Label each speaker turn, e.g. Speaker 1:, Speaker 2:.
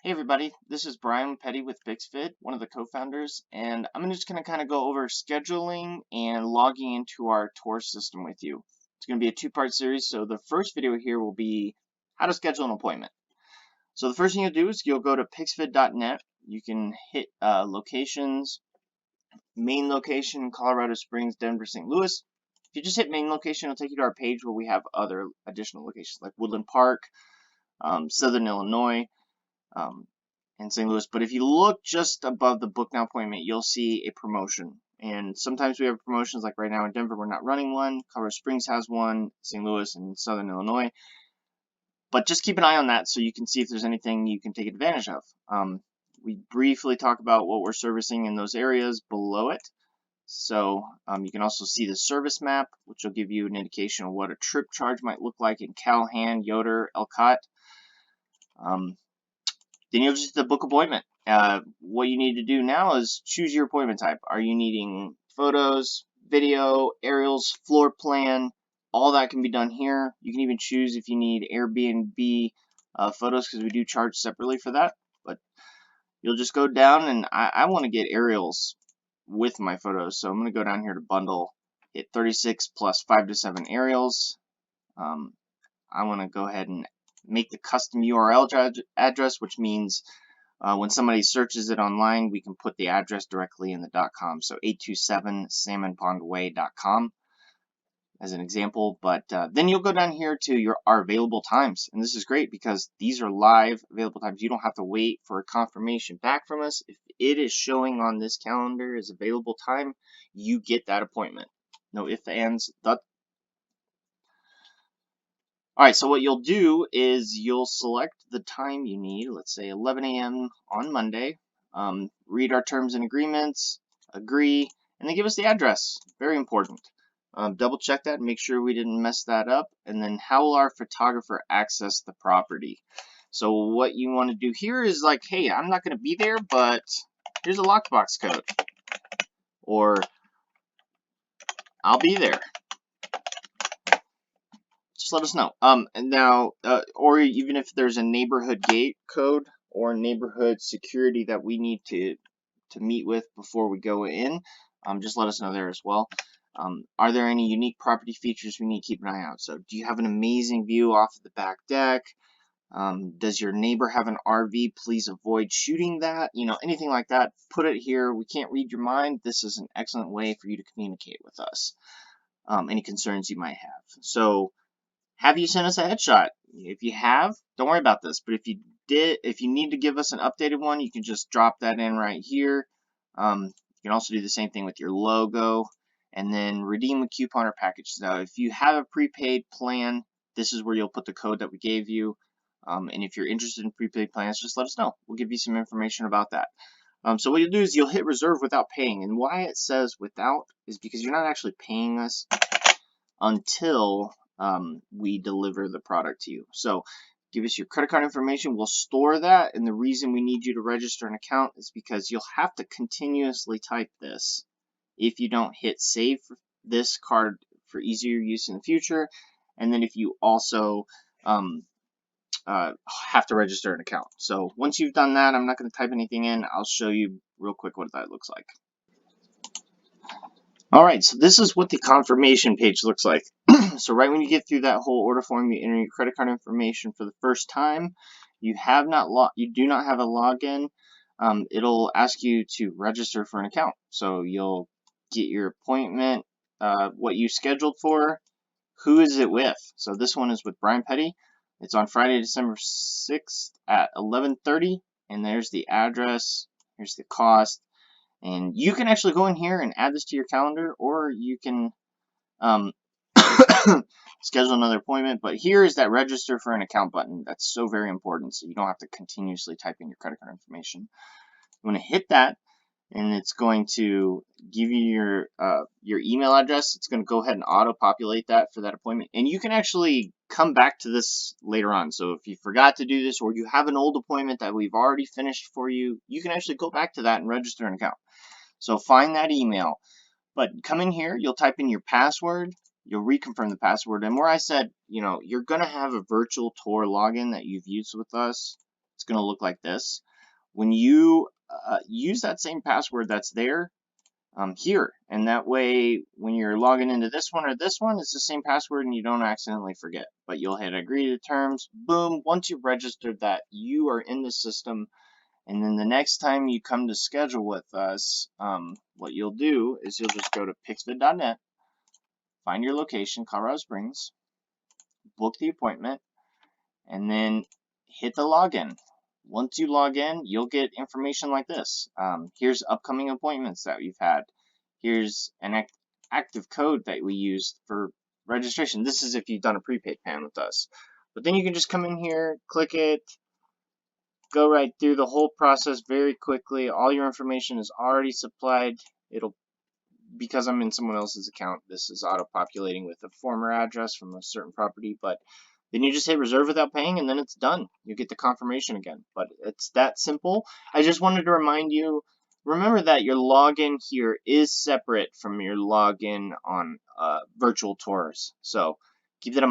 Speaker 1: Hey everybody, this is Brian Petty with PixVid, one of the co-founders, and I'm just going to kind of go over scheduling and logging into our tour system with you. It's going to be a two-part series, so the first video here will be how to schedule an appointment. So the first thing you'll do is you'll go to pixvid.net. You can hit locations, main location, Colorado Springs, Denver, St. Louis. If you just hit main location, it'll take you to our page where we have other additional locations like Woodland Park, Southern Illinois, um, in St. Louis. But if you look just above the book now appointment, you'll see a promotion. And sometimes we have promotions like right now in Denver, we're not running one. Colorado Springs has one, St. Louis and Southern Illinois. But just keep an eye on that so you can see if there's anything you can take advantage of. We briefly talk about what we're servicing in those areas below it. So you can also see the service map, which will give you an indication of what a trip charge might look like in Calhan, Yoder, Elcott. Then you'll just book appointment. What you need to do now is choose your appointment type. Are you needing photos, video, aerials, floor plan? All that can be done here. You can even choose if you need Airbnb photos because we do charge separately for that. But you'll just go down and I want to get aerials with my photos. So I'm going to go down here to bundle, hit 36 plus 5 to 7 aerials. I want to go ahead and make the custom URL address, which means when somebody searches it online, we can put the address directly in the .com. So 827salmonpondway.com as an example. But then you'll go down here to our available times. And this is great because these are live available times. You don't have to wait for a confirmation back from us. If it is showing on this calendar as available time, you get that appointment. No ifs, ands, All right, so what you'll do is you'll select the time you need, let's say 11 a.m. on Monday, read our terms and agreements, agree, and then give us the address. Very important. Double check that and make sure we didn't mess that up. And then how will our photographer access the property? So what you want to do here is like, hey, I'm not going to be there, but here's a lockbox code. Or I'll be there. Just let us know. And now, or even if there's a neighborhood gate code or neighborhood security that we need to meet with before we go in, just let us know there as well. Are there any unique property features we need to keep an eye out? So do you have an amazing view off of the back deck? Does your neighbor have an RV? Please avoid shooting that. You know, anything like that, put it here. We can't read your mind. This is an excellent way for you to communicate with us. Any concerns you might have. So have you sent us a headshot? If you have, don't worry about this. But if you need to give us an updated one, you can just drop that in right here. You can also do the same thing with your logo and then redeem a coupon or package. Now, if you have a prepaid plan, this is where you'll put the code that we gave you. And if you're interested in prepaid plans, just let us know. We'll give you some information about that. So what you'll do is you'll hit reserve without paying. And why it says without is because you're not actually paying us until we deliver the product to you. So give us your credit card information. We'll store that. And the reason we need you to register an account is because you'll have to continuously type this if you don't hit save this card for easier use in the future. And then if you also have to register an account. So once you've done that, I'm not going to type anything in. I'll show you real quick what that looks like. All right, so this is what the confirmation page looks like. So right when you get through that whole order form, you enter your credit card information for the first time. You do not have a login. It'll ask you to register for an account. So you'll get your appointment, what you scheduled for, who is it with. So this one is with Brian Petty. It's on Friday, December 6th at 11:30, and there's the address. Here's the cost. And you can actually go in here and add this to your calendar, or you can schedule another appointment. But here is that register for an account button. That's so very important, so you don't have to continuously type in your credit card information. You want to hit that, and it's going to give you your email address. It's going to go ahead and auto-populate that for that appointment. And you can actually come back to this later on. So if you forgot to do this, or you have an old appointment that we've already finished for you, you can actually go back to that and register an account. So find that email, but come in here, you'll type in your password, you'll reconfirm the password, and where I said, you know, you're going to have a virtual tour login that you've used with us. it's going to look like this. When you use that same password that's there here, and that way when you're logging into this one or this one, it's the same password and you don't accidentally forget. But you'll hit agree to terms. Boom. Once you've registered that, you are in the system. And then the next time you come to schedule with us, what you'll do is you'll just go to PixVid.net, find your location, Colorado Springs, book the appointment, and then hit the login. Once you log in, you'll get information like this. Here's upcoming appointments that we've had. Here's an active code that we used for registration. This is if you've done a prepaid plan with us. But then you can just come in here, click it, go right through the whole process very quickly. All your information is already supplied. It'll, because I'm in someone else's account, this is auto-populating with a former address from a certain property, but then you just hit reserve without paying, and then it's done. You get the confirmation again. But it's that simple. I just wanted to remind you, remember that your login here is separate from your login on virtual tours. So keep that in mind.